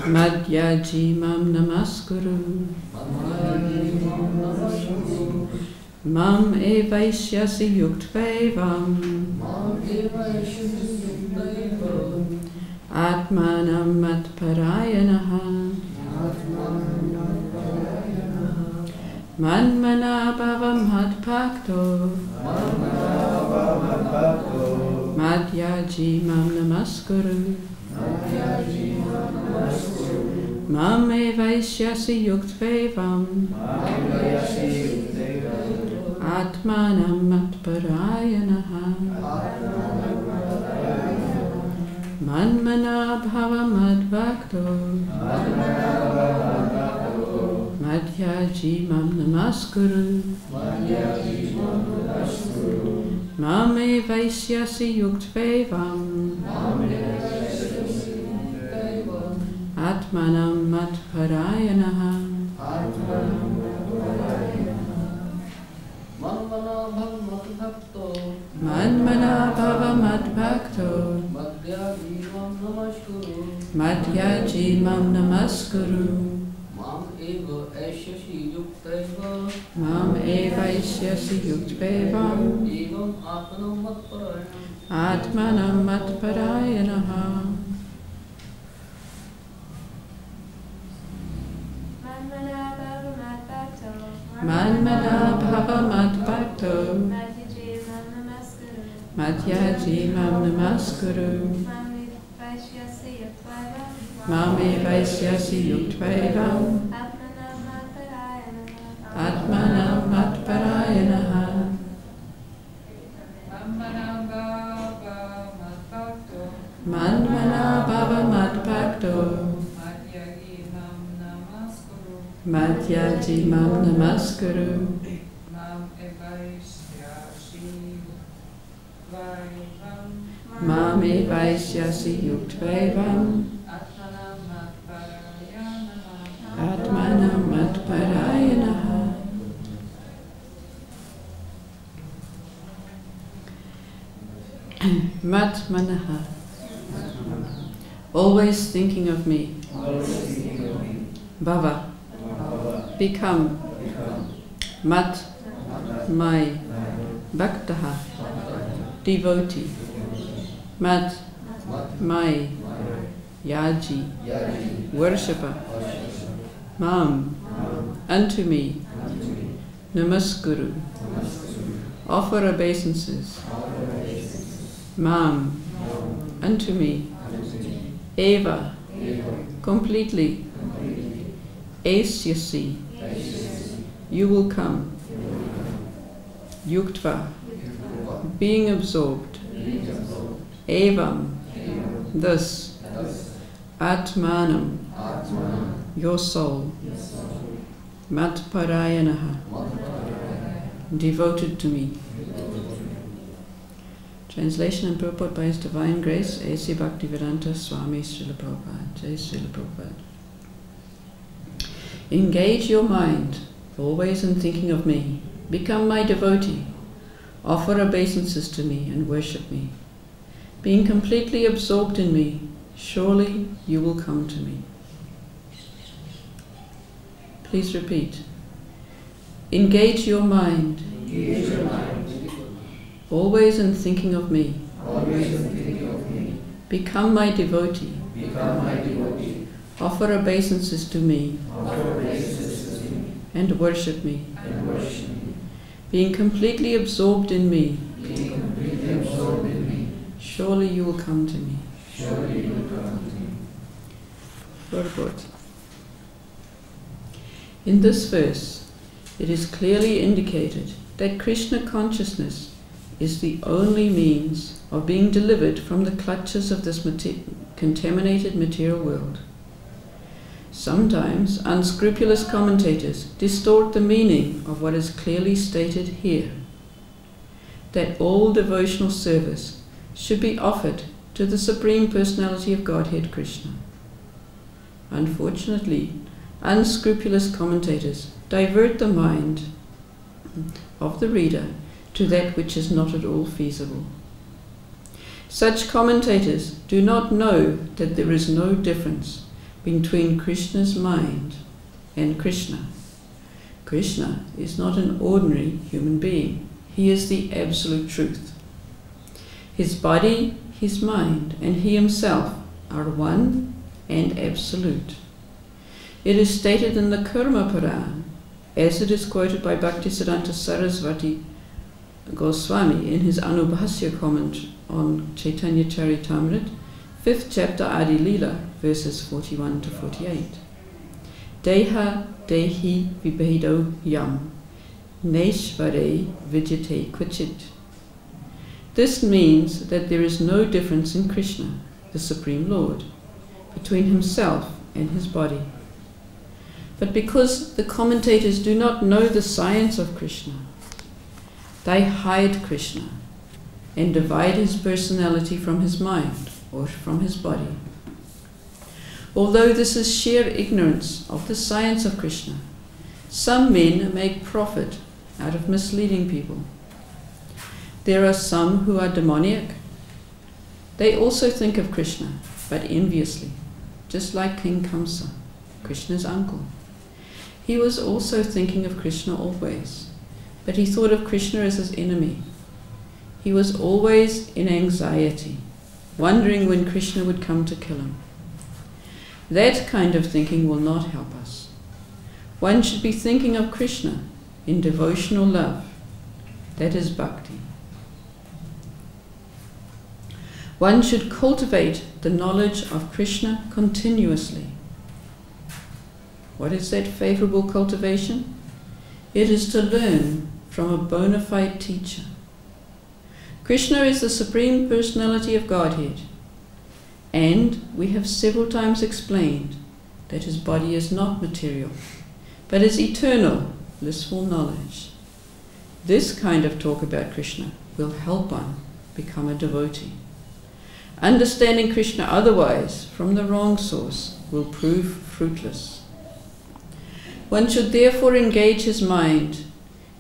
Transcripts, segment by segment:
Madhyaji mam namaskuru. Mam evaishyasi yuktvevam. Atmanam matparayanaha. Manmana bhavam madbhakto. Madhyaji mam namaskuru. Mam evaishyasi yuktvevam. Atmanam matparayanaha. Manmana bhavam madbhakto. Madhyaji mam namaskuru. Mam evaishyasi yuktvevam. Atmanam matparayanaha. Manmana bhava madbhakto. Madhyaji mam namaskuru. Mam evaishyasi yuktvevam. Atmanam matparayanaha. Manmana bhava madbhakto. Madhyaji mam namaskuru. Mam evaishyasi yuktvevam. Atmanam matparayanaha. Manmana bhava madbhakto. Madhyaji mam namaskuru. Mam evaishyasi yuktvevam. Atmanam matparayanaha. Matmanaha. Always thinking of me. Bhava. Become. Mat. My. Bhaktaha. Devotee. Mat. My. Yaji. Worshipper. Mam. Unto me. Namaskuru. Offer obeisances. Mam. Unto me. Eva. Completely. Aisyasi. You will come. Yuktva. Being absorbed. Evam. Thus. Atmanam. Your soul. Matparayanaha. Devoted to me. Translation and purport by His Divine Grace, A.C. Bhaktivedanta Swami Srila Prabhupada. Jai Srila Prabhupada. Engage your mind, always in thinking of me. Become my devotee. Offer obeisances to me and worship me. Being completely absorbed in me, surely you will come to me. Please repeat. Engage your mind. Engage your mind. Always in thinking of me. Always in thinking of me. Become my devotee. Become my devotee. Offer obeisances to me. Offer obeisances to me. And worship me. And worship me. Being completely absorbed in me. Being completely absorbed in me. Surely you will come to me. Surely you will come to me. Purport. In this verse, it is clearly indicated that Krishna consciousness is the only means of being delivered from the clutches of this contaminated material world. Sometimes unscrupulous commentators distort the meaning of what is clearly stated here, that all devotional service should be offered to the Supreme Personality of Godhead Krishna. Unfortunately, unscrupulous commentators divert the mind of the reader to that which is not at all feasible. Such commentators do not know that there is no difference between Krishna's mind and Krishna. Krishna is not an ordinary human being. He is the absolute truth. His body, his mind, and he himself are one and absolute. It is stated in the Karma Purana, as it is quoted by Bhaktisiddhanta Saraswati Goswami in his Anubhasya comment on Chaitanya Charitamrita, 5th chapter Adi Leela, verses 41 to 48. Deha dehi vibhedo yam, neshvare vijite kvachit. This means that there is no difference in Krishna, the Supreme Lord, between himself and his body. But because the commentators do not know the science of Krishna, they hide Krishna and divide his personality from his mind or from his body. Although this is sheer ignorance of the science of Krishna, some men make profit out of misleading people. There are some who are demoniac. They also think of Krishna, but enviously, just like King Kamsa, Krishna's uncle. He was also thinking of Krishna always, but he thought of Krishna as his enemy. He was always in anxiety, wondering when Krishna would come to kill him. That kind of thinking will not help us. One should be thinking of Krishna in devotional love. That is bhakti. One should cultivate the knowledge of Krishna continuously. What is that favorable cultivation? It is to learn from a bona fide teacher. Krishna is the Supreme Personality of Godhead, and we have several times explained that his body is not material, but is eternal, blissful knowledge. This kind of talk about Krishna will help one become a devotee. Understanding Krishna otherwise, from the wrong source, will prove fruitless. One should therefore engage his mind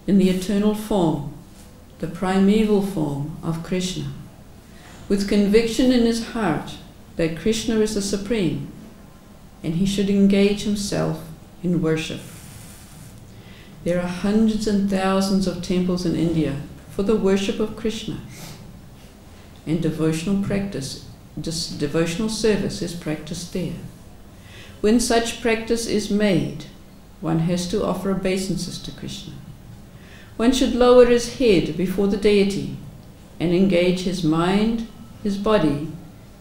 in the eternal form, the primeval form of Krishna, with conviction in his heart that Krishna is the Supreme, and he should engage himself in worship. There are hundreds and thousands of temples in India for the worship of Krishna, and devotional service is practiced there. When such practice is made, one has to offer obeisances to Krishna. One should lower his head before the deity and engage his mind, his body,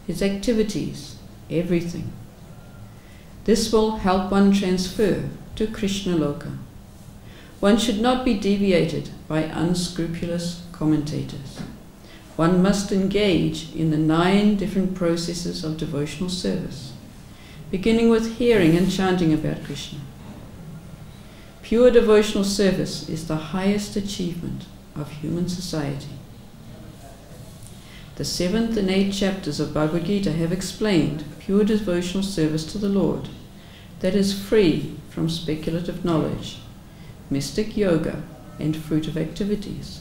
his activities, everything. This will help one transfer to Krishna Loka. One should not be deviated by unscrupulous commentators. One must engage in the 9 different processes of devotional service, beginning with hearing and chanting about Krishna. Pure devotional service is the highest achievement of human society. The 7th and 8th chapters of Bhagavad Gita have explained pure devotional service to the Lord that is free from speculative knowledge, mystic yoga, and fruitive activities.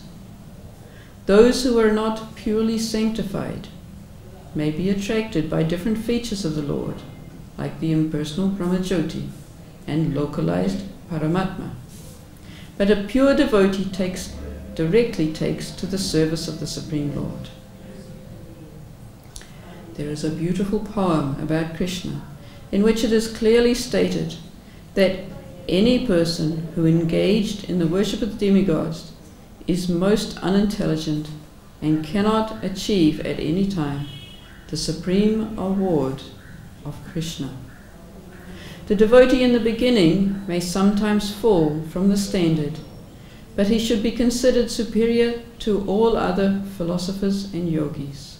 Those who are not purely sanctified may be attracted by different features of the Lord, like the impersonal Brahmajyoti and localized Paramatma. But a pure devotee directly takes to the service of the Supreme Lord. There is a beautiful poem about Krishna in which it is clearly stated that any person who engaged in the worship of the demigods is most unintelligent and cannot achieve at any time the supreme award of Krishna. The devotee in the beginning may sometimes fall from the standard, but he should be considered superior to all other philosophers and yogis.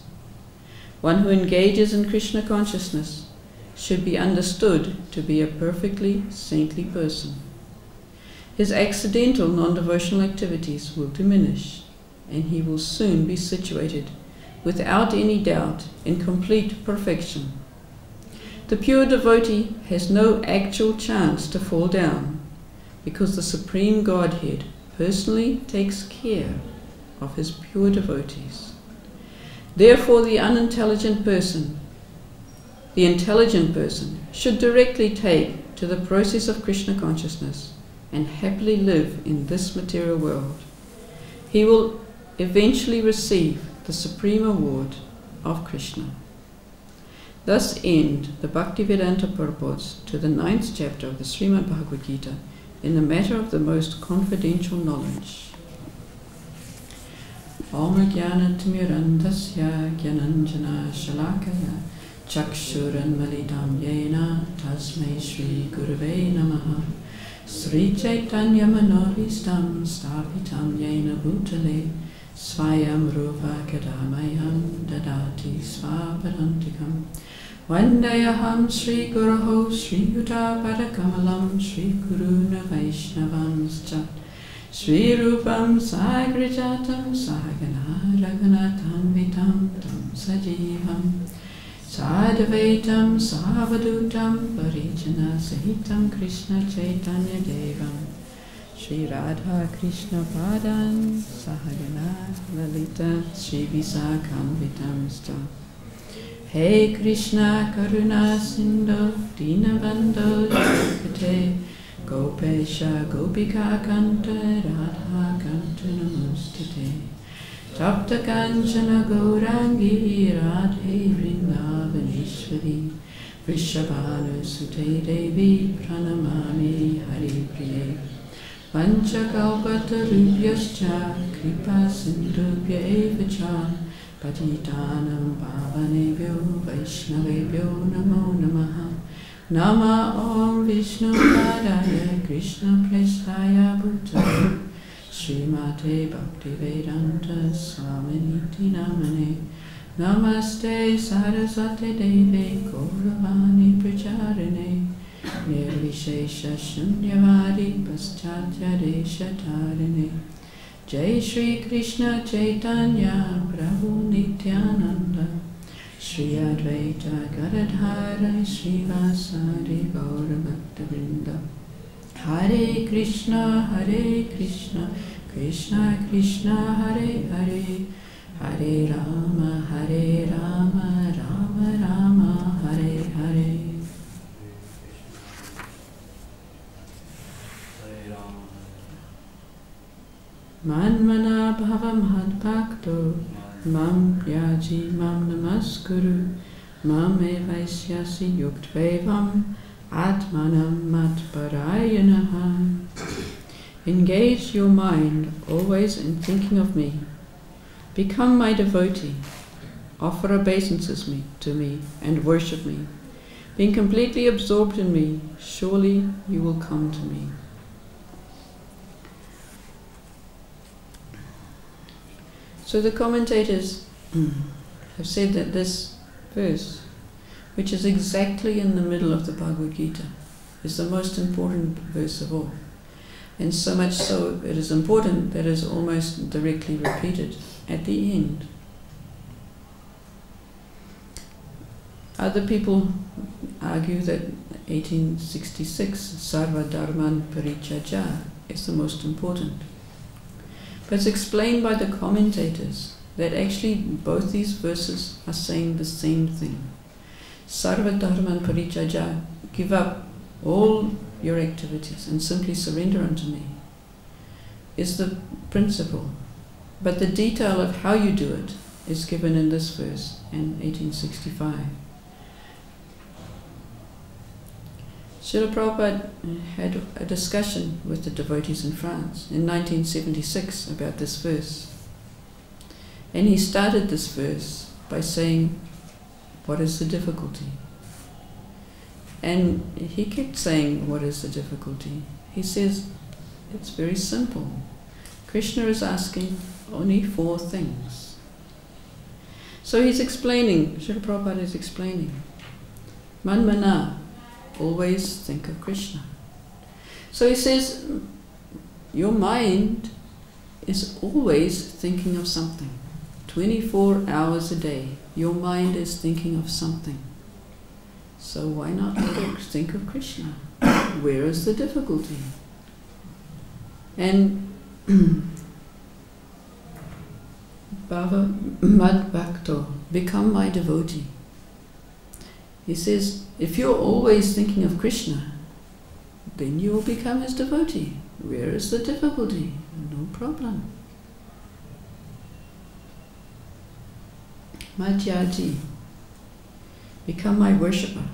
One who engages in Krishna consciousness should be understood to be a perfectly saintly person. His accidental non-devotional activities will diminish, and he will soon be situated, without any doubt, in complete perfection. The pure devotee has no actual chance to fall down, because the Supreme Godhead personally takes care of his pure devotees. Therefore, the unintelligent person The intelligent person should directly take to the process of Krishna consciousness and happily live in this material world. He will eventually receive the supreme award of Krishna. Thus end the Bhaktivedanta purports to the 9th chapter of the Srimad Bhagavad Gita in the matter of the most confidential knowledge. Om Jnana Timirandasya Jnananjana Shalakaya Chakshuran Malitam Yena Tasmai Shri Gurave Namaha Sri Chaitanya Manovistam Stapitam Yena Bhutale Svayam Rupa Kadamayam Dadati Svaparantikam Vandayaham Sri Guruho Sri Yuta Padakamalam Sri Guruna Vaishnavanscha Sri Rupam Sagrijatam Sahagana Raghunatham Vitam Tam Sajivam Sadhavaitam Savadutam Parijana Sahitam Krishna Chaitanya Devam Shri Radha Krishna Padan Sahagana Lalita Shri Visakam Vitamsta Hey Krishna Karuna Sindhu Dinabandhu Jagapate Gopesha Gopika Kanta Radha Kanta Namustate Tapta Kanchana Gaurangi Radhe Vrindavaneshwari Vrishabhanu Sute Devi Pranamami Hari Priye Panchakalpata Rubhyascha Kripa Sindhubhya Evacha Patitanam Pavanebhyo Vaishnavebhyo Namo Namaha Nama Om Vishnu Padaya Krishna Prestaya Bhutale Srimate Bhaktivedanta Swaminiti Namane Namaste Saraswate Deve Gauravani Pracharine Nirvishesha Shunyavadi Paschatya Deshatarine Jai Shri Krishna Chaitanya Prabhu Nityananda Shri Advaita Gadadhara Shri Vasari Gaura Bhakta Vrinda Hare Krishna Krishna Krishna Hare Hare Hare Rama Rama Rama Hare Hare. Manmana bhavam hadbhakto mam yaji mam namaskuru mam evaisyasi yuktvevam atmanam matparayanaha. Engage your mind always in thinking of me. Become my devotee. Offer obeisances to me and worship me. Being completely absorbed in me, surely you will come to me. So the commentators have said that this verse, which is exactly in the middle of the Bhagavad Gita, is the most important verse of all. And so much so it is important that it is almost directly repeated at the end. Other people argue that 1866 Sarva Dharman Parichaja is the most important. But it's explained by the commentators that actually both these verses are saying the same thing. Sarva Dharman Parichaja, give up all your activities and simply surrender unto me, is the principle. But the detail of how you do it is given in this verse in 1865. Srila Prabhupada had a discussion with the devotees in France in 1976 about this verse. And he started this verse by saying, what is the difficulty? And he kept saying, what is the difficulty? He says, it's very simple. Krishna is asking only 4 things. So he's explaining, Srila Prabhupada is explaining, Manmana, always think of Krishna. So he says, your mind is always thinking of something. 24 hours a day, your mind is thinking of something. So why not think of Krishna? Where is the difficulty? And Bhava Mad Bhakto, become my devotee. He says, if you're always thinking of Krishna, then you will become his devotee. Where is the difficulty? No problem. Madhyaji, become my worshipper.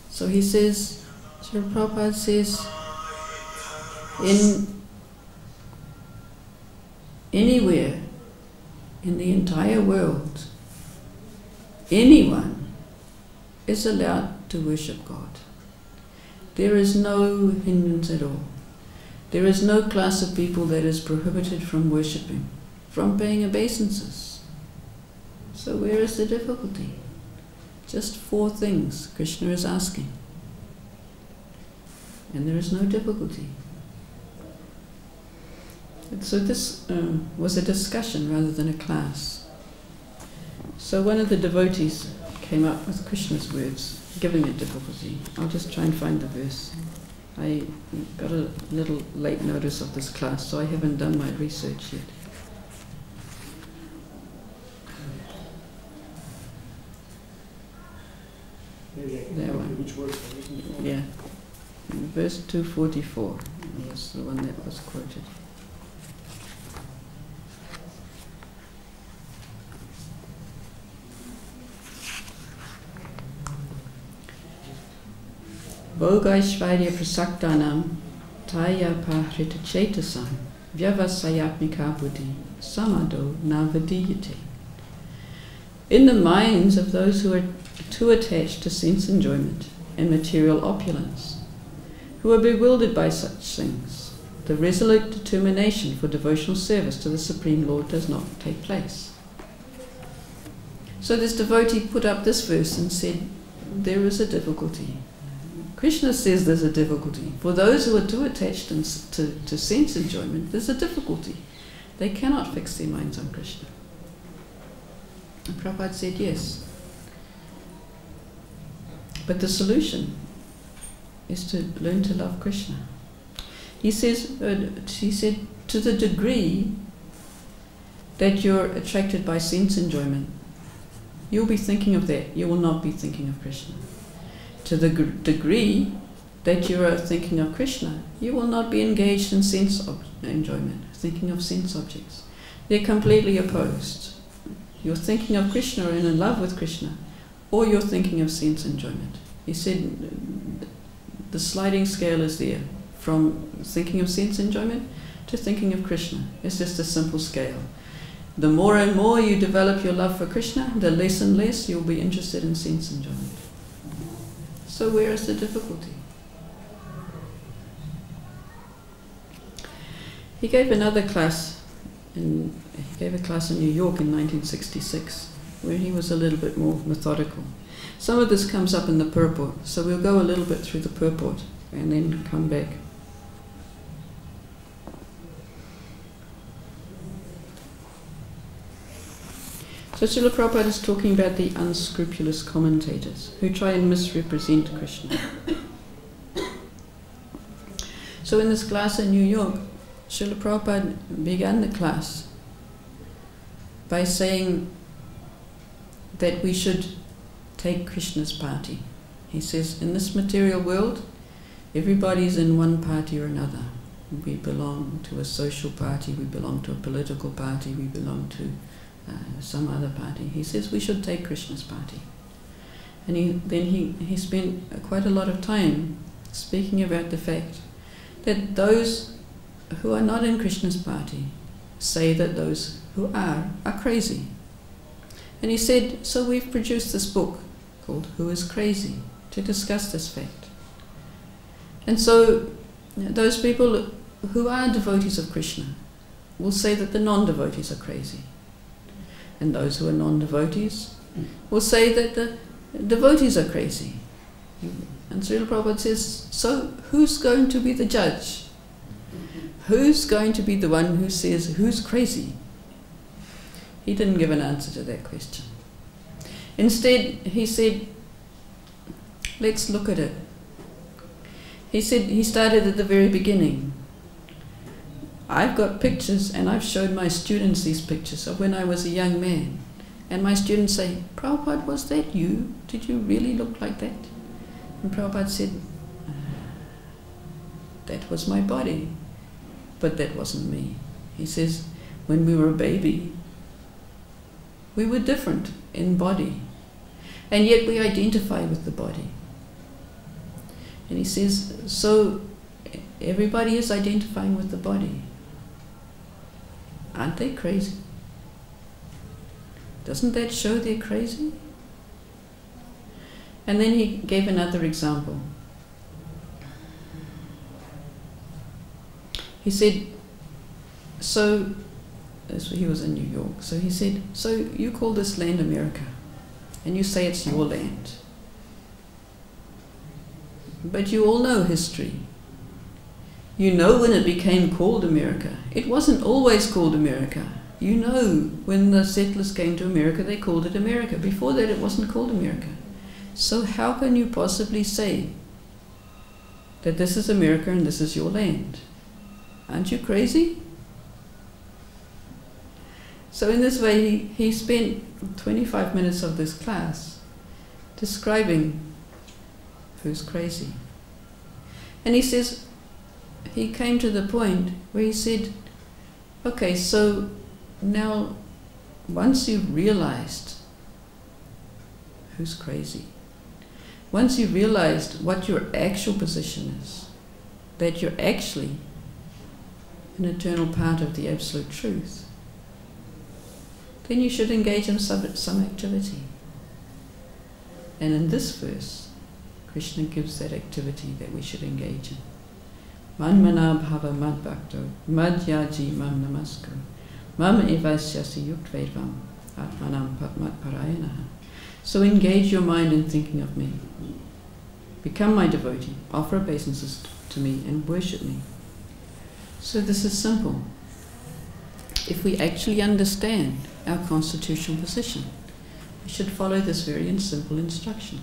So he says, Srila Prabhupada says, anywhere in the entire world, anyone is allowed to worship God. There is no hindrance at all. There is no class of people that is prohibited from worshipping, from paying obeisances. So where is the difficulty? Just 4 things Krishna is asking. And there is no difficulty. And so this was a discussion rather than a class. So one of the devotees came up with Krishna's words, giving it difficulty. I'll just try and find the verse. I got a little late notice of this class, so I haven't done my research yet. That one. Yeah. Verse 244 was the one that was quoted. Bhogaishvarya prasaktanam taya pahrita chetasam vyavasayatmika buddhi samado navadiyate. In the minds of those who are too attached to sense enjoyment and material opulence, who are bewildered by such things, the resolute determination for devotional service to the Supreme Lord does not take place. So this devotee put up this verse and said, there is a difficulty. Krishna says there's a difficulty. For those who are too attached to sense enjoyment, there's a difficulty. They cannot fix their minds on Krishna. And Prabhupada said yes. But the solution is to learn to love Krishna. He said, to the degree that you're attracted by sense enjoyment, you'll be thinking of that. You will not be thinking of Krishna. To the degree that you are thinking of Krishna, you will not be engaged in sense enjoyment, thinking of sense objects. They're completely opposed. You're thinking of Krishna and in love with Krishna, or you're thinking of sense enjoyment. He said the sliding scale is there, from thinking of sense enjoyment to thinking of Krishna. It's just a simple scale. The more and more you develop your love for Krishna, the less and less you'll be interested in sense enjoyment. So where is the difficulty? He gave another class, he gave a class in New York in 1966, where he was a little bit more methodical. Some of this comes up in the purport, so we'll go a little bit through the purport and then come back. So Srila Prabhupada is talking about the unscrupulous commentators who try and misrepresent Krishna. So in this class in New York, Srila Prabhupada began the class by saying that we should take Krishna's party. He says, in this material world, everybody's in one party or another. We belong to a social party, we belong to a political party, we belong to some other party. He says we should take Krishna's party. And he spent quite a lot of time speaking about the fact that those who are not in Krishna's party say that those who are crazy. And he said, so we've produced this book called Who is Crazy to discuss this fact. And so those people who are devotees of Krishna will say that the non-devotees are crazy. And those who are non-devotees will say that the devotees are crazy. And Srila Prabhupada says, so who's going to be the judge? Who's going to be the one who says who's crazy? He didn't give an answer to that question. Instead, he said, let's look at it. He said, he started at the very beginning. I've got pictures and I've showed my students these pictures of when I was a young man. And my students say, Prabhupada, was that you? Did you really look like that? And Prabhupada said, that was my body, but that wasn't me. He says, when we were a baby, we were different in body, and yet we identify with the body. And he says, so everybody is identifying with the body. Aren't they crazy? Doesn't that show they're crazy? And then he gave another example. He said, so he was in New York, so he said, so you call this land America, and you say it's your land. But you all know history. You know when it became called America. It wasn't always called America. You know when the settlers came to America, they called it America. Before that, it wasn't called America. So how can you possibly say that this is America and this is your land? Aren't you crazy? So in this way, he spent 25 minutes of this class describing who's crazy. And he says, he came to the point where he said, okay, so now once you've realized who's crazy, once you've realized what your actual position is, that you're actually an eternal part of the Absolute Truth, then you should engage in some activity. And in this verse, Krishna gives that activity that we should engage in. Manmana bhava mad bhakto, mad yaji mam namasko, mam evasyasi yuktvedvam, atmanam patmat parayanaha. So engage your mind in thinking of me. Become my devotee, offer obeisances to me and worship me. So this is simple. If we actually understand our constitutional position, we should follow this very simple instruction.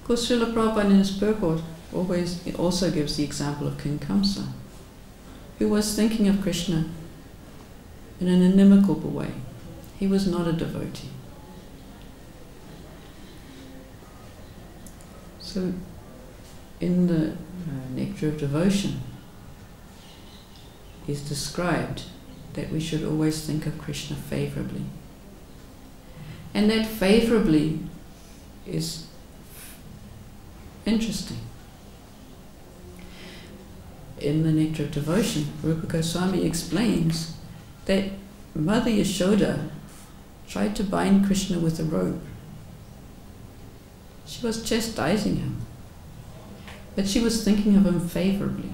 Of course, Srila Prabhupada in his purport also gives the example of King Kamsa, who was thinking of Krishna in an inimical way. He was not a devotee. So, in the Nectar of Devotion, is described that we should always think of Krishna favorably. And that favorably is interesting. In the Nectar of Devotion, Rupa Goswami explains that Mother Yashoda tried to bind Krishna with a rope. She was chastising him, but she was thinking of him favorably,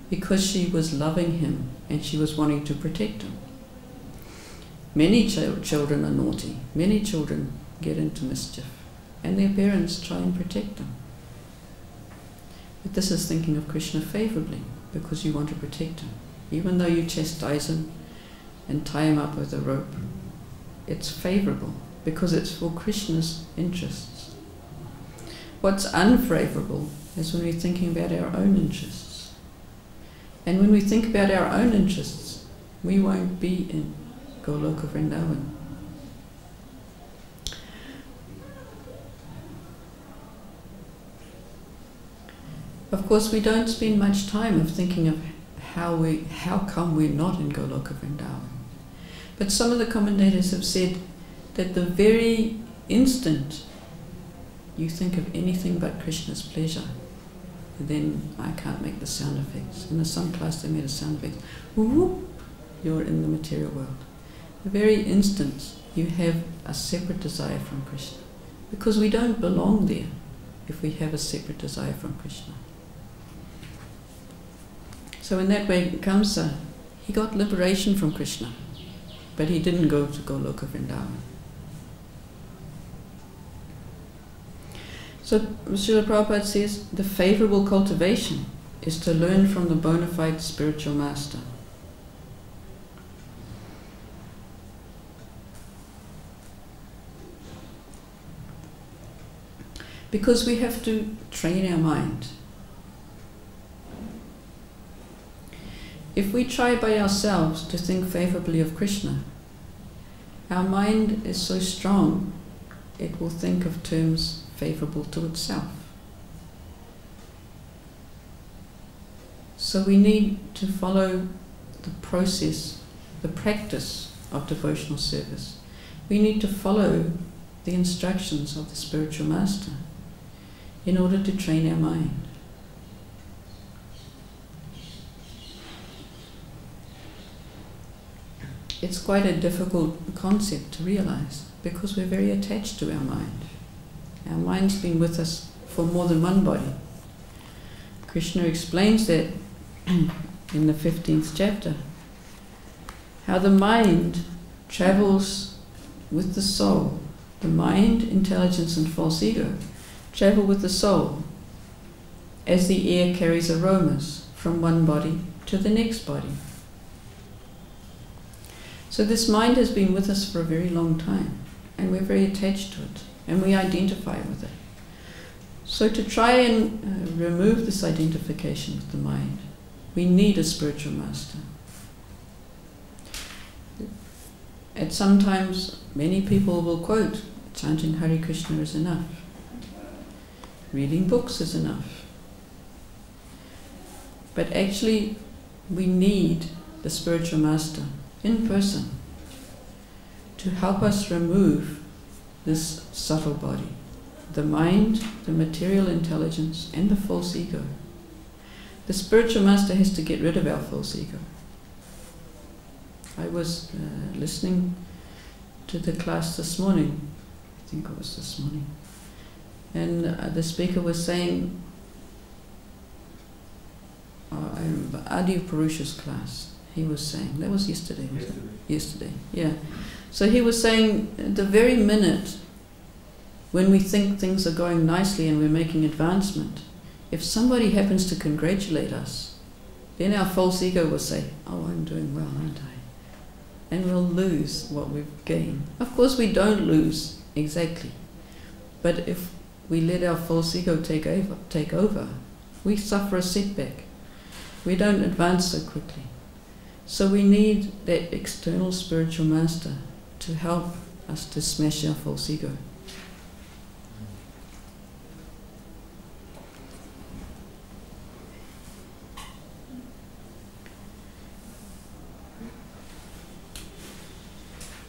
because she was loving him and she was wanting to protect him. Many children are naughty. Many children get into mischief, and their parents try and protect them. But this is thinking of Krishna favorably, because you want to protect him. Even though you chastise him and tie him up with a rope, it's favorable, because it's for Krishna's interests. What's unfavorable is when we're thinking about our own interests. And when we think about our own interests, we won't be in Goloka Vrindavan. Of course, we don't spend much time of thinking of how come we're not in Goloka Vrindavan. But some of the commentators have said that the very instant you think of anything but Krishna's pleasure, then I can't make the sound effects. In some class they made a sound effect. Whoop, you're in the material world. The very instant you have a separate desire from Krishna, because we don't belong there if we have a separate desire from Krishna. So in that way, Kamsa, he got liberation from Krishna, but he didn't go to Goloka Vrindavan. So Srila Prabhupada says the favorable cultivation is to learn from the bona fide spiritual master. Because we have to train our mind. If we try by ourselves to think favorably of Krishna, our mind is so strong, it will think of terms favorable to itself. So we need to follow the process, the practice of devotional service. We need to follow the instructions of the spiritual master in order to train our mind. It's quite a difficult concept to realize because we're very attached to our mind. Our mind's been with us for more than one body. Krishna explains that in the 15th chapter, how the mind travels with the soul. The mind, intelligence and false ego travel with the soul as the air carries aromas from one body to the next body. So this mind has been with us for a very long time, and we're very attached to it, and we identify with it. So to try and remove this identification with the mind, we need a spiritual master. At some times, many people will quote, chanting Hare Krishna is enough. Reading books is enough. But actually, we need the spiritual master in person to help us remove this subtle body, the mind, the material intelligence, and the false ego. The spiritual master has to get rid of our false ego. I was listening to the class this morning, I think it was this morning, and the speaker was saying, I remember Adi Purusha's class, he was saying, that was yesterday, was it? Yesterday, yeah. So he was saying, the very minute when we think things are going nicely and we're making advancement, if somebody happens to congratulate us, then our false ego will say, oh, I'm doing well, aren't I? And we'll lose what we've gained. Of course we don't lose exactly, but if we let our false ego take over, we suffer a setback. We don't advance so quickly. So we need that external spiritual master to help us to smash our false ego.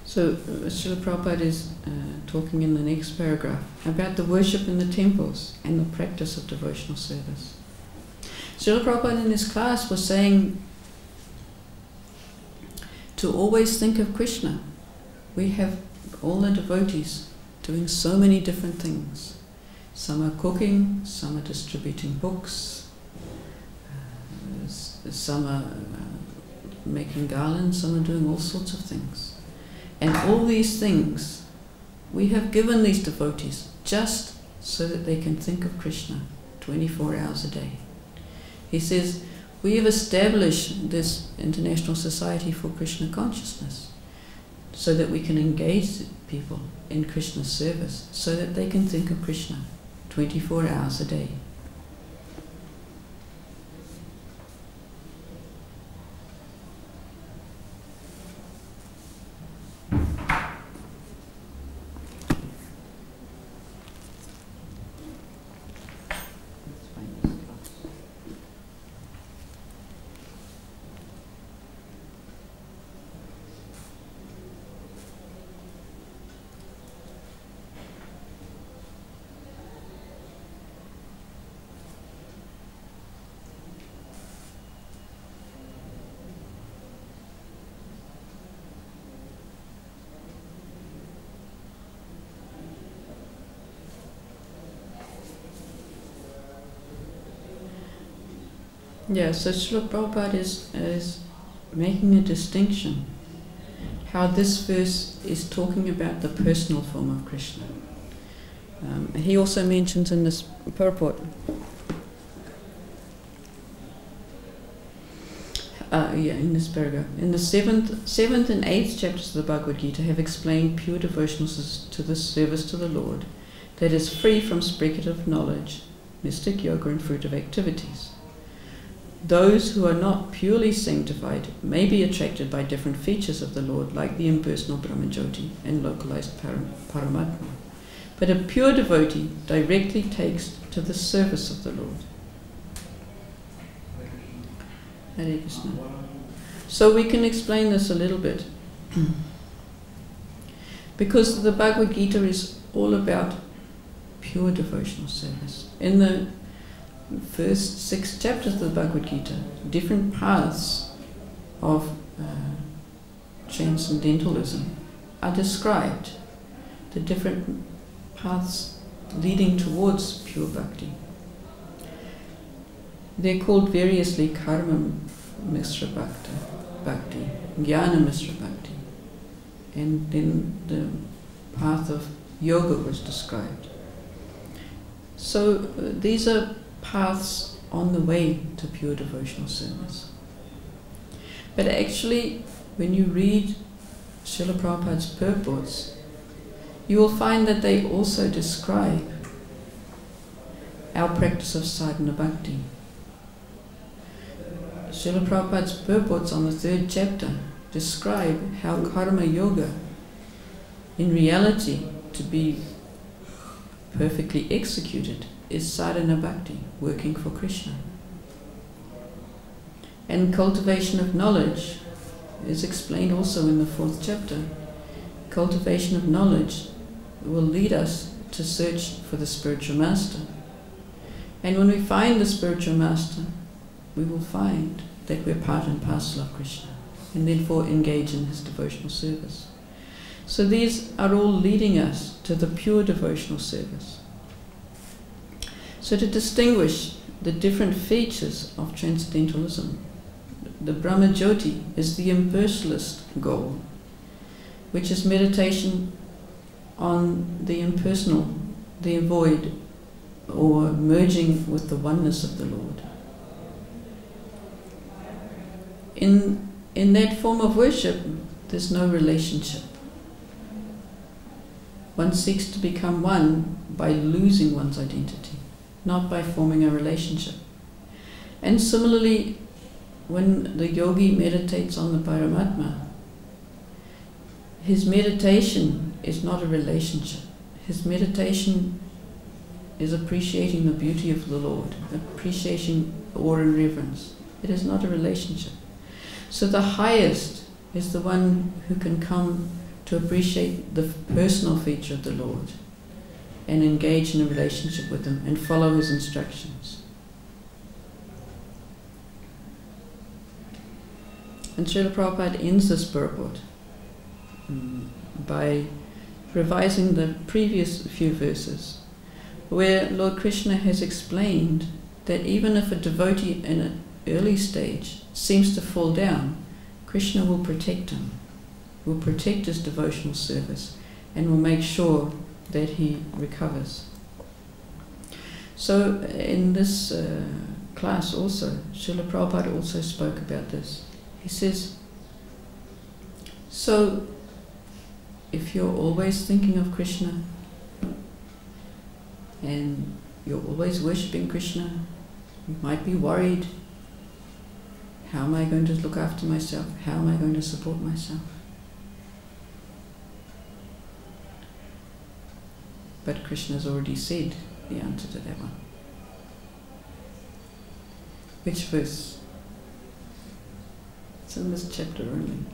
So Srila Prabhupada is talking in the next paragraph about the worship in the temples and the practice of devotional service. Srila Prabhupada in his class was saying to always think of Krishna. We have all the devotees doing so many different things. Some are cooking, some are distributing books, some are making garlands, some are doing all sorts of things. And all these things, we have given these devotees just so that they can think of Krishna 24 hours a day. He says, we have established this International Society for Krishna Consciousness so that we can engage people in Krishna's service, so that they can think of Krishna 24 hours a day. Yeah, so Srila Prabhupada is making a distinction, how this verse is talking about the personal form of Krishna. He also mentions in this purport, in this paragraph, in the seventh and 8th chapters of the Bhagavad Gita have explained pure devotional to the service to the Lord that is free from speculative knowledge, mystic yoga and fruitive activities. those who are not purely sanctified may be attracted by different features of the Lord, like the impersonal Brahmajyoti and localized Paramatma. But a pure devotee directly takes to the service of the Lord. Hare Krishna. So we can explain this a little bit. Because the Bhagavad Gita is all about pure devotional service. In the first 6 chapters of the Bhagavad Gita, different paths of transcendentalism are described. The different paths leading towards pure bhakti. They're called variously karma mishra bhakti, jnana mishra bhakti, and then the path of yoga was described. So these are paths on the way to pure devotional service. But actually, when you read Srila Prabhupada's purports, you will find that they also describe our practice of sadhana bhakti. Srila Prabhupada's purports on the 3rd chapter describe how karma yoga, in reality, to be perfectly executed, is sadhana bhakti, working for Krishna. And cultivation of knowledge is explained also in the 4th chapter. Cultivation of knowledge will lead us to search for the spiritual master. And when we find the spiritual master, we will find that we're part and parcel of Krishna, and therefore engage in his devotional service. So these are all leading us to the pure devotional service. So to distinguish the different features of transcendentalism, the Brahmajyoti is the impersonalist goal, which is meditation on the impersonal, the void, or merging with the oneness of the Lord. In that form of worship, there's no relationship. One seeks to become one by losing one's identity, not by forming a relationship. And similarly, when the yogi meditates on the Paramatma, his meditation is not a relationship. His meditation is appreciating the beauty of the Lord, appreciating awe and reverence. It is not a relationship. So the highest is the one who can come to appreciate the personal feature of the Lord and engage in a relationship with him and follow his instructions. And Srila Prabhupada ends this purport by revising the previous few verses, where Lord Krishna has explained that even if a devotee in an early stage seems to fall down, Krishna will protect him, will protect his devotional service, and will make sure that he recovers. So in this class also, Srila Prabhupada also spoke about this. He says, so if you're always thinking of Krishna and you're always worshipping Krishna, you might be worried, how am I going to look after myself? How am I going to support myself? But Krishna has already said the answer to that one. Which verse? It's in this chapter only.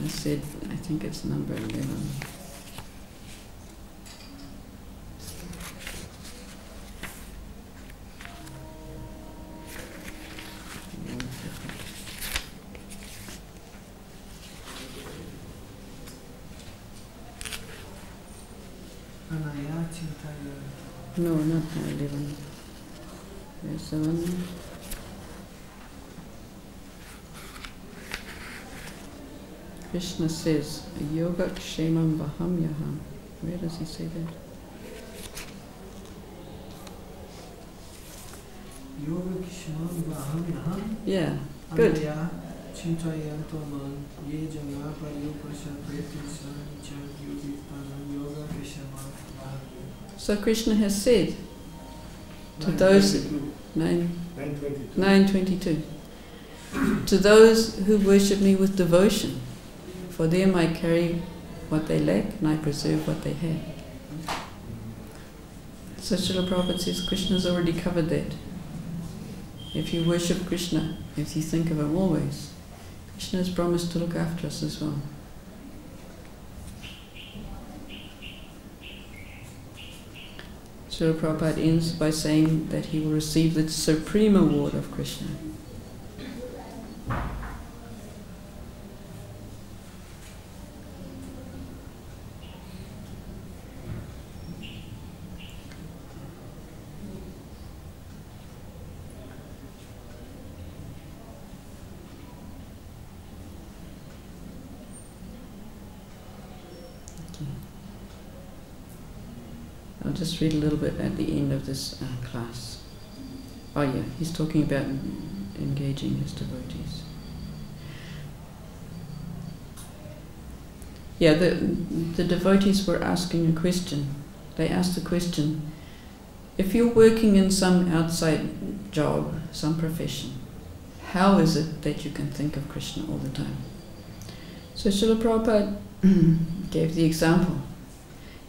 I said, I think it's number 11. No, not 11. There's the one. Krishna says, Yoga Kshemam Vaham Yaham. Where does he say that? Yoga Kshemam Vaham Yaham? Yeah, good. So Krishna has said to those 9:22 to those who worship me with devotion, for them I carry what they lack and I preserve what they have. So Srila Prabhupada says Krishna's already covered that. If you worship Krishna, if you think of him always, Krishna has promised to look after us as well. Srila Prabhupada ends by saying that he will receive the supreme award of Krishna. I'll just read a little bit at the end of this class. Oh yeah, he's talking about engaging his devotees. Yeah, the devotees were asking a question. They asked the question, if you're working in some outside job, some profession, how is it that you can think of Krishna all the time? So Srila Prabhupada gave the example.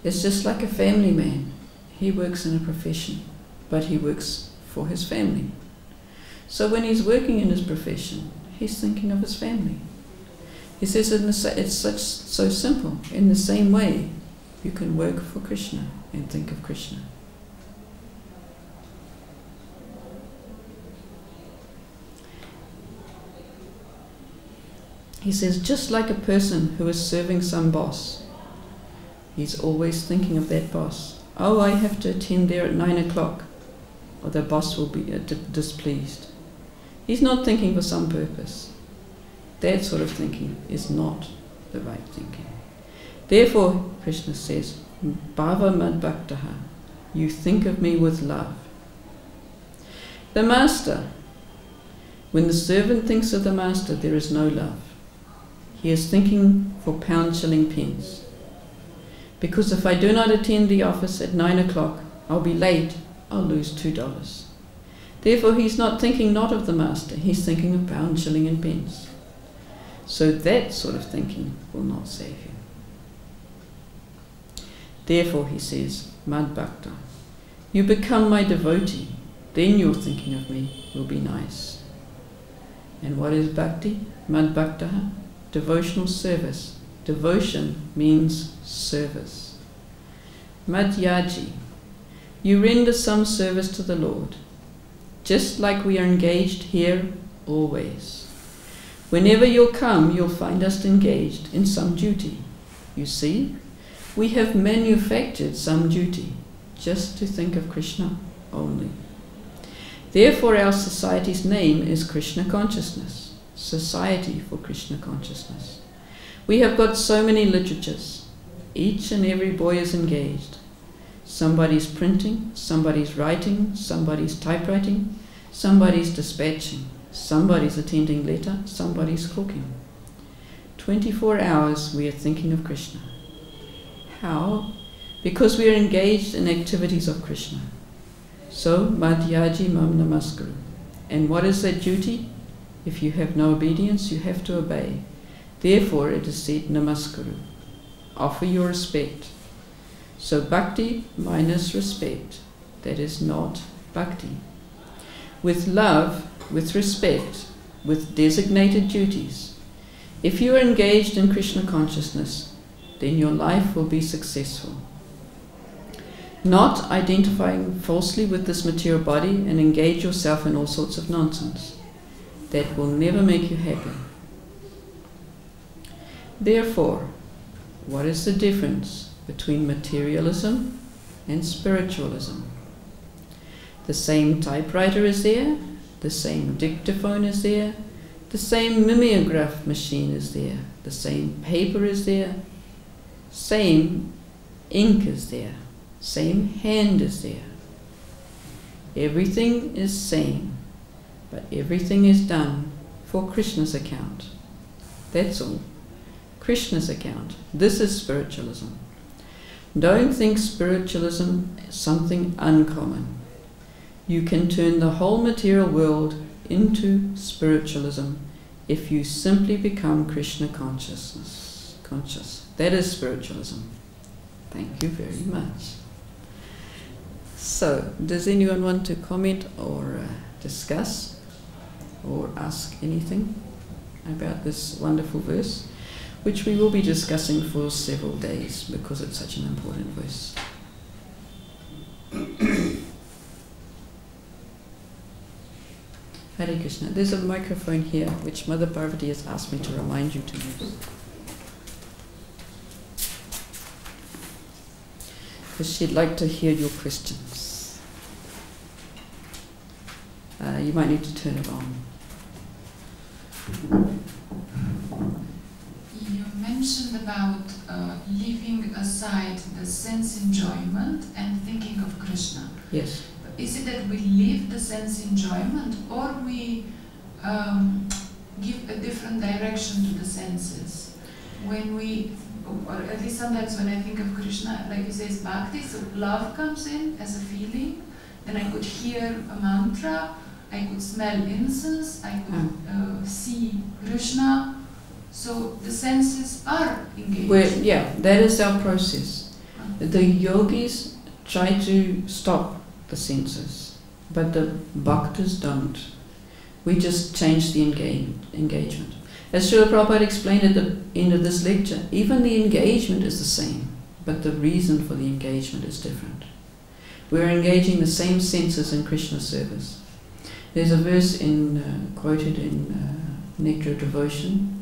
It's just like a family man. He works in a profession, but he works for his family. So when he's working in his profession, he's thinking of his family. He says it's so simple. In the same way, you can work for Krishna and think of Krishna. He says, just like a person who is serving some boss, he's always thinking of that boss. Oh, I have to attend there at 9 o'clock, or the boss will be displeased. He's not thinking for some purpose. That sort of thinking is not the right thinking. Therefore, Krishna says, Bhava mad bhaktaha, you think of me with love. The master, when the servant thinks of the master, there is no love. He is thinking for pound, shilling, pence. Because if I do not attend the office at 9 o'clock, I'll be late, I'll lose $2. Therefore he's not thinking not of the master, he's thinking of pound, shilling and pence. So that sort of thinking will not save you. Therefore he says, Mad Bhakta, you become my devotee, then your thinking of me will be nice. And what is bhakti? Mad Bhaktaha? Devotional service. Devotion means service. Madhyaji, you render some service to the Lord, just like we are engaged here always. Whenever you'll come, you'll find us engaged in some duty. You see, we have manufactured some duty just to think of Krishna only. Therefore our society's name is Krishna Consciousness, Society for Krishna Consciousness. We have got so many literatures. Each and every boy is engaged. Somebody's printing, somebody's writing, somebody's typewriting, somebody's dispatching, somebody's attending letter, somebody's cooking. 24 hours we are thinking of Krishna. How? Because we are engaged in activities of Krishna. So, Madhyaji Mam Namaskaru. And what is that duty? If you have no obedience, you have to obey. Therefore it is said Namaskaru. Offer your respect. So bhakti minus respect, that is not bhakti. With love, with respect, with designated duties, if you are engaged in Krishna consciousness, then your life will be successful. Not identifying falsely with this material body and engage yourself in all sorts of nonsense. That will never make you happy. Therefore, what is the difference between materialism and spiritualism? The same typewriter is there, the same dictaphone is there, the same mimeograph machine is there, the same paper is there, same ink is there, same hand is there. Everything is same, but everything is done for Krishna's account. That's all. Krishna's account. This is spiritualism. Don't think spiritualism is something uncommon. You can turn the whole material world into spiritualism if you simply become Krishna conscious. That is spiritualism. Thank you very much. So, does anyone want to comment or discuss or ask anything about this wonderful verse, which we will be discussing for several days because it's such an important verse? Hare Krishna. There's a microphone here which Mother Parvati has asked me to remind you to use, because she'd like to hear your questions. You might need to turn it on. You mentioned about leaving aside the sense enjoyment and thinking of Krishna. Yes. Is it that we leave the sense enjoyment, or we give a different direction to the senses? When we, or at least sometimes when I think of Krishna, like you say, it's bhakti, so love comes in as a feeling, then I could hear a mantra, I could smell incense, I could see Krishna. So the senses are engaged. Yeah, that is our process. The yogis try to stop the senses, but the bhaktas don't. We just change the engagement. As Srila Prabhupada explained at the end of this lecture, even the engagement is the same, but the reason for the engagement is different. We're engaging the same senses in Krishna service. There's a verse quoted in Nectar of Devotion,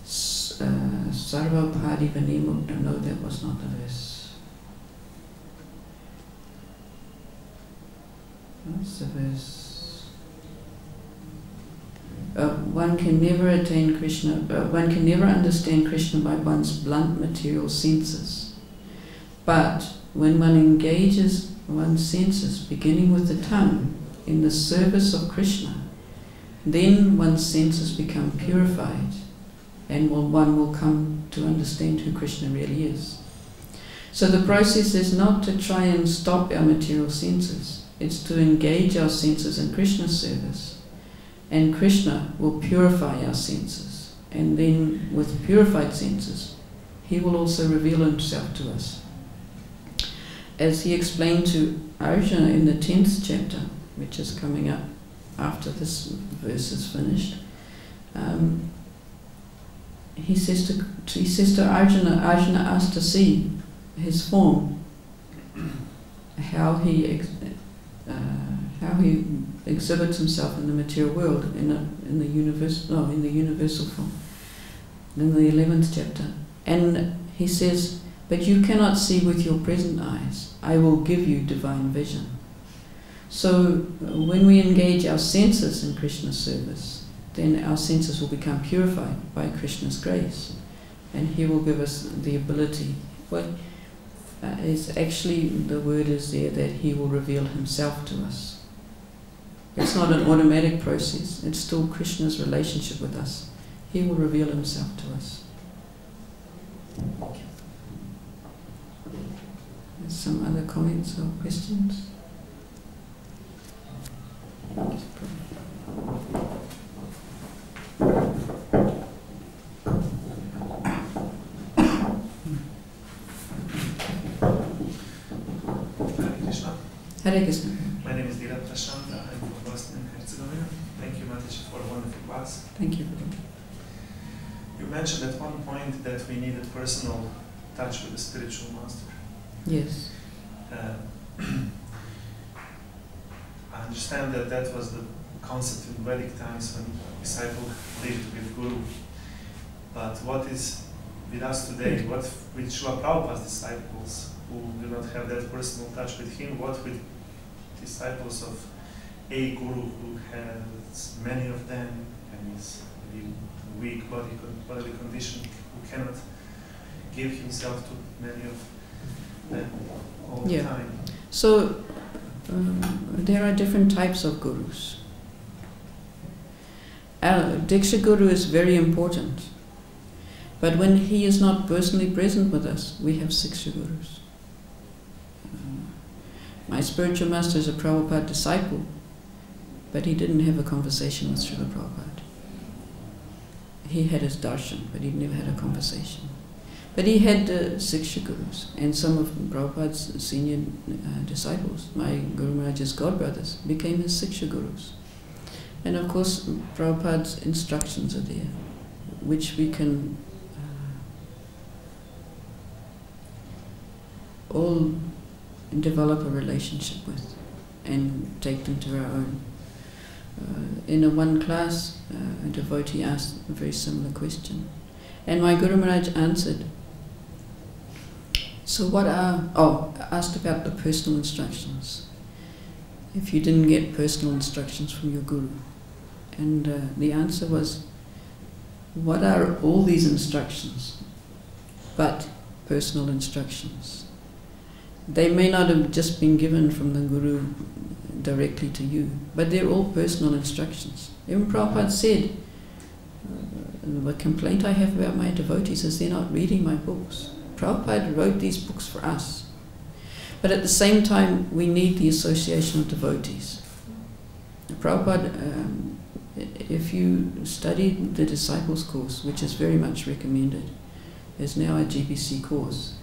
Sarva Padi Vanimukta. No, that was not the verse. What's the verse? One can never attain Krishna, one can never understand Krishna by one's blunt material senses. But when one engages one's senses, beginning with the tongue, in the service of Krishna, then one's senses become purified, and one will come to understand who Krishna really is. So the process is not to try and stop our material senses, it's to engage our senses in Krishna's service, and Krishna will purify our senses, and then with purified senses he will also reveal himself to us. As he explained to Arjuna in the 10th chapter, which is coming up after this verse is finished, he says to Arjuna asked to see his form, how he exhibits himself in the material world, in the universal form, in the 11th chapter. And he says, but you cannot see with your present eyes. I will give you divine vision. So when we engage our senses in Krishna's service, then our senses will become purified by Krishna's grace, and he will give us the ability. Actually the word is there that he will reveal himself to us. It's not an automatic process, it's still Krishna's relationship with us. He will reveal himself to us. Some other comments or questions? Hare Krishna. My name is Dira Prashanta. I'm from Bosnia and Herzegovina. Thank you, Mataji, for a wonderful class. Thank you. You mentioned at one point that we need a personal touch with the spiritual master. Yes. I understand that that was the concept in Vedic times when a disciple lived with Guru. But what is with us today? What with Srila Prabhupada's disciples who do not have that personal touch with him? What with disciples of a Guru who has many of them and is weak bodily condition, who cannot give himself to many of them all the time? So there are different types of gurus. Our Diksha Guru is very important, but when he is not personally present with us, we have Siksha Gurus. My spiritual master is a Prabhupada disciple, but he didn't have a conversation with Srila Prabhupada. He had his darshan, but he never had a conversation. But he had Siksha Gurus, and some of Prabhupada's senior disciples, my Guru Maharaj's godbrothers, became his Siksha Gurus. And of course, Prabhupada's instructions are there, which we can all develop a relationship with and take them to our own. In a one class, a devotee asked a very similar question, and my Guru Maharaj answered. So what are, asked about the personal instructions. If you didn't get personal instructions from your Guru. And the answer was, what are all these instructions but personal instructions? They may not have just been given from the Guru directly to you, but they're all personal instructions. Even Prabhupada said, the complaint I have about my devotees is they're not reading my books. Prabhupada wrote these books for us. But at the same time, we need the association of devotees. Prabhupada, if you study the Disciples course, which is very much recommended, is now a GBC course,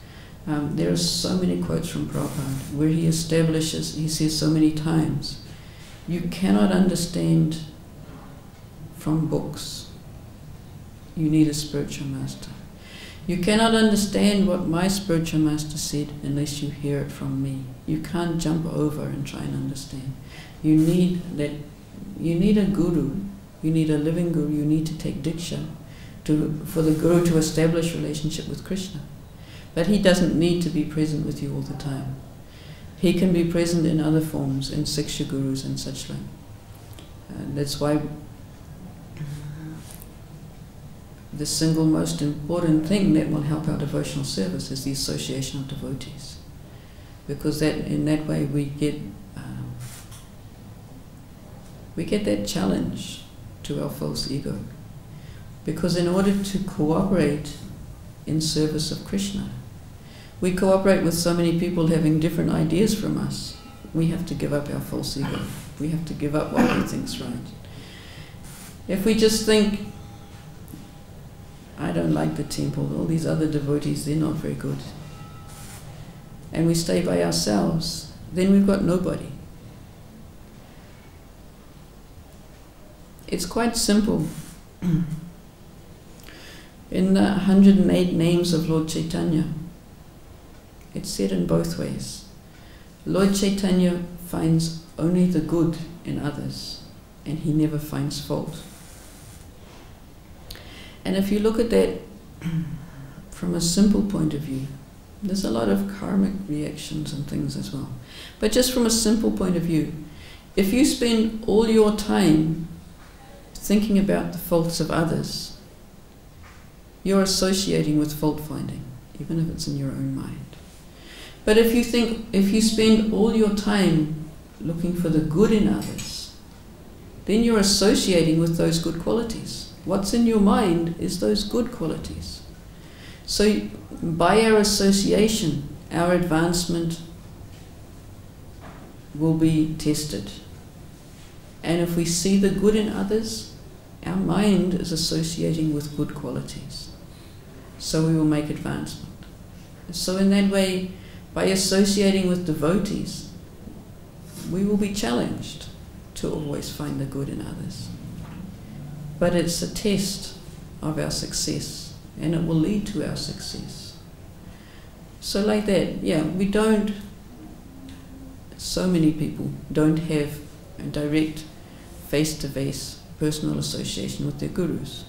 there are so many quotes from Prabhupada where he establishes, he says so many times, you cannot understand from books. You need a spiritual master. You cannot understand what my spiritual master said unless you hear it from me. You can't jump over and try and understand. You need that. You need a guru. You need a living guru. You need to take diksha for the guru to establish relationship with Krishna. But he doesn't need to be present with you all the time. He can be present in other forms, in Siksha Gurus and such like. That's why the single most important thing that will help our devotional service is the association of devotees. Because in that way we get that challenge to our false ego. Because in order to cooperate in service of Krishna, we cooperate with so many people having different ideas from us. We have to give up our false ego. We have to give up what we think's right. If we just think, I don't like the temple, all these other devotees, they're not very good, and we stay by ourselves, then we've got nobody. It's quite simple. In the 108 names of Lord Chaitanya, it's said in both ways. Lord Chaitanya finds only the good in others, and he never finds fault. And if you look at that from a simple point of view, there's a lot of karmic reactions and things as well. But just from a simple point of view, if you spend all your time thinking about the faults of others, you're associating with fault finding, even if it's in your own mind. But if you spend all your time looking for the good in others, then you're associating with those good qualities. What's in your mind is those good qualities. So by our association, our advancement will be tested. And if we see the good in others, our mind is associating with good qualities. So we will make advancement. So in that way, by associating with devotees, we will be challenged to always find the good in others. But it's a test of our success, and it will lead to our success. So like that, yeah, so many people don't have a direct face-to-face personal association with their gurus.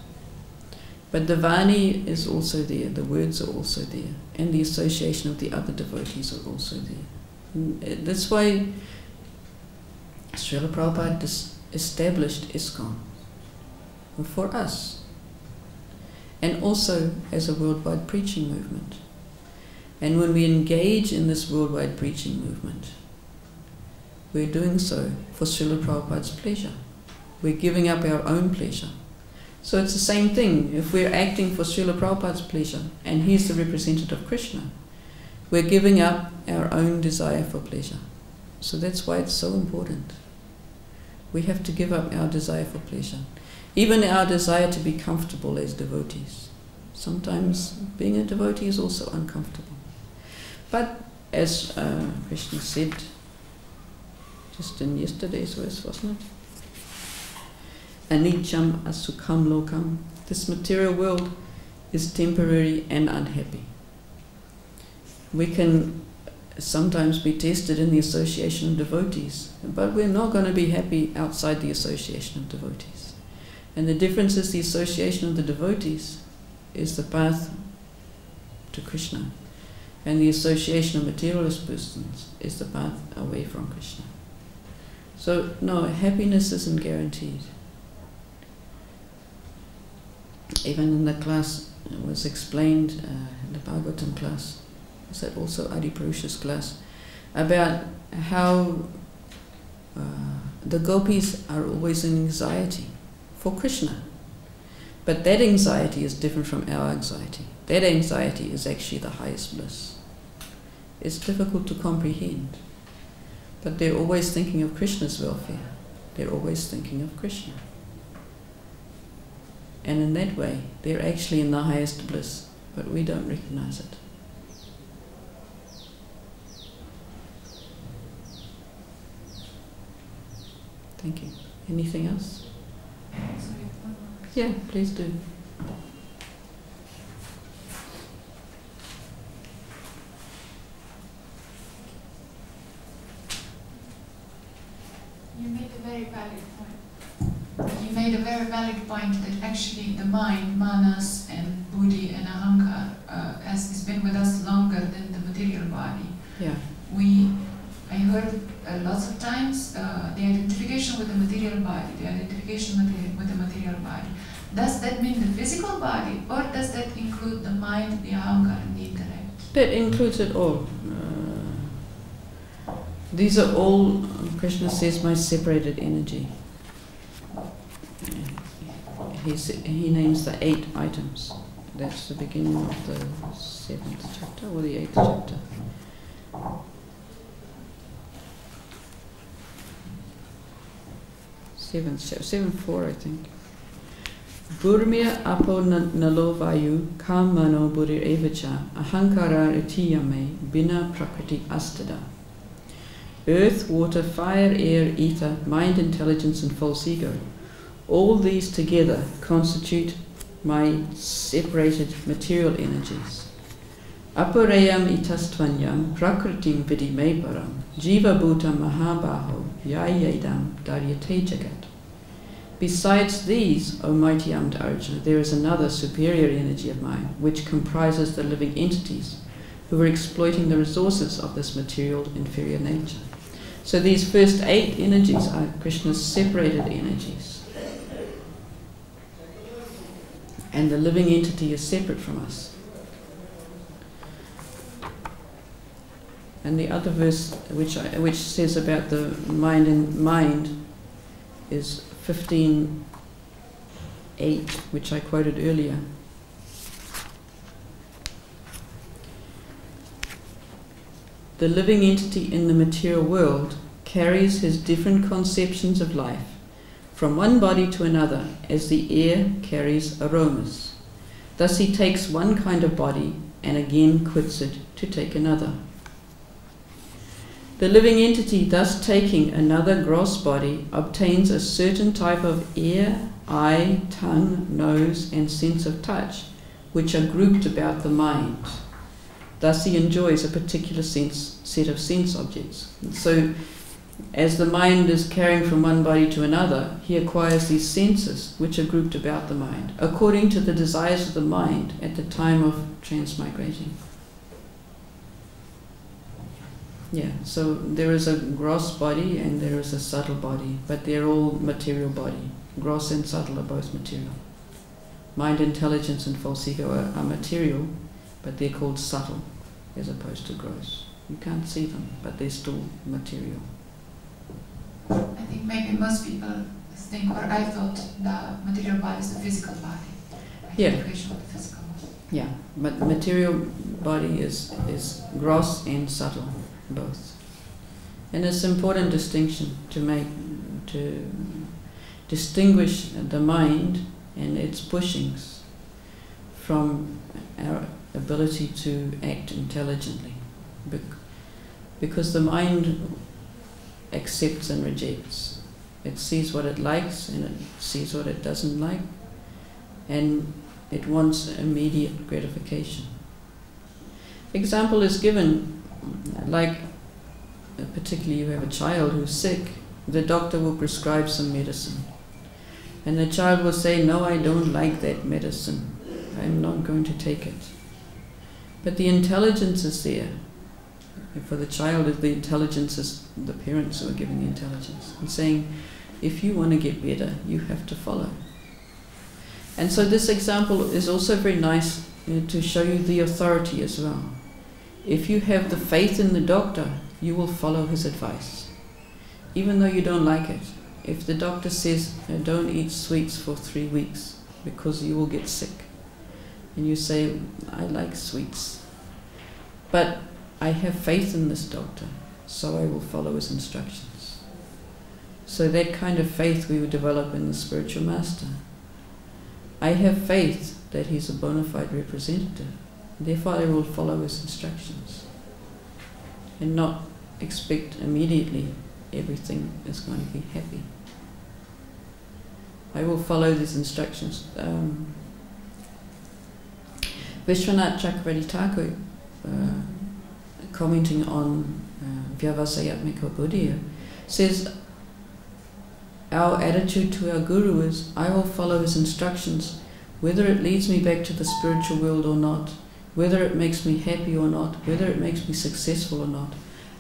But the Vani is also there, the words are also there, and the association of the other devotees are also there. And that's why Srila Prabhupada established ISKCON for us, and also as a worldwide preaching movement. And when we engage in this worldwide preaching movement, we're doing so for Srila Prabhupada's pleasure. We're giving up our own pleasure. So it's the same thing. If we're acting for Srila Prabhupada's pleasure, and he's the representative of Krishna, we're giving up our own desire for pleasure. So that's why it's so important. We have to give up our desire for pleasure. Even our desire to be comfortable as devotees. Sometimes being a devotee is also uncomfortable. But as Krishna said, just in yesterday's verse, wasn't it? Anicham asukham lokam. This material world is temporary and unhappy. We can sometimes be tested in the association of devotees, but we're not going to be happy outside the association of devotees. And the difference is the association of the devotees is the path to Krishna, and the association of materialist persons is the path away from Krishna. So no, happiness isn't guaranteed. Even in the class, it was explained in the Bhagavatam class, was that also Adi Purusha's class, about how the gopis are always in anxiety for Krishna. But that anxiety is different from our anxiety. That anxiety is actually the highest bliss. It's difficult to comprehend. But they're always thinking of Krishna's welfare. They're always thinking of Krishna. And in that way, they're actually in the highest bliss, but we don't recognize it. Thank you. Anything else? Yeah, please do. You made a very valid point. You made a very valid point that actually the mind, manas and buddhi and ahankar has been with us longer than the material body. Yeah. I heard lots of times the identification with the material body, the identification with the material body. Does that mean the physical body, or does that include the mind, the ahankar and the intellect? That includes it all. These are all, Krishna says, my separated energy. He names the 8 items. That's the beginning of the 7th chapter or the 8th chapter. 7:4, I think. Burmir apo nalo vayu kam mano burir evacha ahankara itiyame bina prakriti astada. Earth, water, fire, air, ether, mind, intelligence and false ego. All these together constitute my separated material energies. Aparayam itastvanyam prakritim vidime param jiva bhuta mahabaho yayedam daryate jagat. Besides these, O mighty armed Arjuna, there is another superior energy of mine, which comprises the living entities who are exploiting the resources of this material inferior nature. So these first 8 energies are Krishna's separated energies. And the living entity is separate from us. And the other verse which says about the mind is 15:8, which I quoted earlier. The living entity in the material world carries his different conceptions of life from one body to another as the air carries aromas. Thus he takes one kind of body and again quits it to take another. The living entity, thus taking another gross body, obtains a certain type of ear, eye, tongue, nose, and sense of touch, which are grouped about the mind. Thus he enjoys a particular set of sense objects. So, as the mind is carrying from one body to another, he acquires these senses, which are grouped about the mind, according to the desires of the mind at the time of transmigrating. Yeah, so there is a gross body and there is a subtle body, but they're all material body. Gross and subtle are both material. Mind, intelligence and false ego are material, but they're called subtle as opposed to gross. You can't see them, but they're still material. think maybe most people think, or I thought the material body is the physical body. Identification with the physical body. Yeah, but material body is gross and subtle, both. And it's an important distinction to make, to distinguish the mind and its pushings from our ability to act intelligently. Because the mind accepts and rejects. It sees what it likes and it sees what it doesn't like, and it wants immediate gratification. Example is given, like particularly you have a child who's sick, the doctor will prescribe some medicine. And the child will say, no, I don't like that medicine. I'm not going to take it. But the intelligence is there. And for the child, the intelligence is the parents who are giving the intelligence and saying, if you want to get better, you have to follow. And so this example is also very nice to show you the authority as well. If you have the faith in the doctor, you will follow his advice, even though you don't like it. If the doctor says, don't eat sweets for 3 weeks because you will get sick, and you say, I like sweets, but I have faith in this doctor, so I will follow his instructions. So that kind of faith we will develop in the spiritual master. I have faith that he's a bona fide representative, therefore I will follow his instructions and not expect immediately everything is going to be happy. I will follow these instructions. Vishwanath Chakravarti Thakur, commenting on Vyavasayatmika Buddha, says our attitude to our Guru is, I will follow his instructions whether it leads me back to the spiritual world or not, whether it makes me happy or not, whether it makes me successful or not.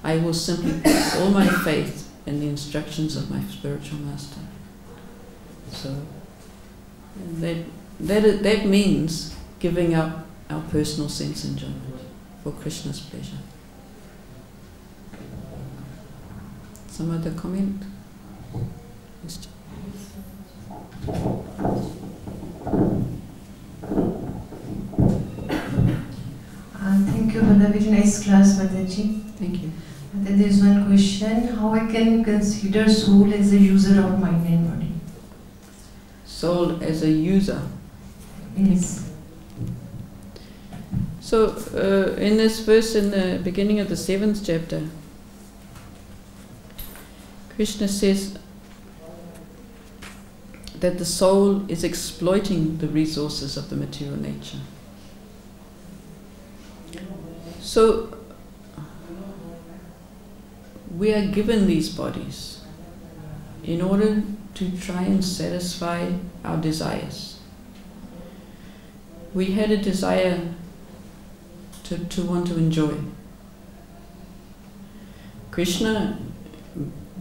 I will simply put all my faith in the instructions of my spiritual master. So that means giving up our personal sense enjoyment for Krishna's pleasure. Some other comment? Thank you for the very nice class, Mataji. Thank you. Then there is one question: how I can consider soul as a user of mind and body? Soul as a user. Yes. So in this verse, in the beginning of the 7th chapter, Krishna says that the soul is exploiting the resources of the material nature. So we are given these bodies in order to try and satisfy our desires. We had a desire to want to enjoy. Krishna,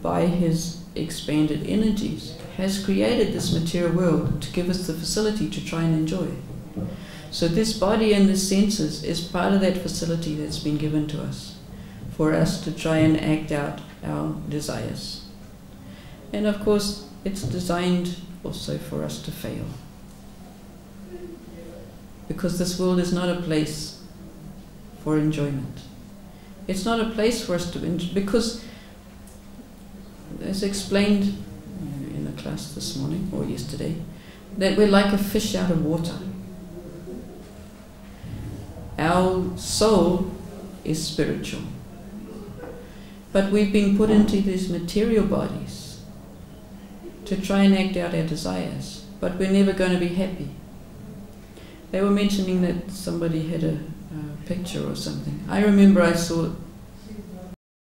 by his expanded energies, has created this material world to give us the facility to try and enjoy. So this body and the senses is part of that facility that's been given to us for us to try and act out our desires. And of course, it's designed also for us to fail. Because this world is not a place for enjoyment. It's not a place for us to enjoy, because as explained in a class this morning or yesterday, that we're like a fish out of water. Our soul is spiritual, but we've been put into these material bodies to try and act out our desires, but we're never going to be happy. They were mentioning that somebody had a picture or something. I remember I saw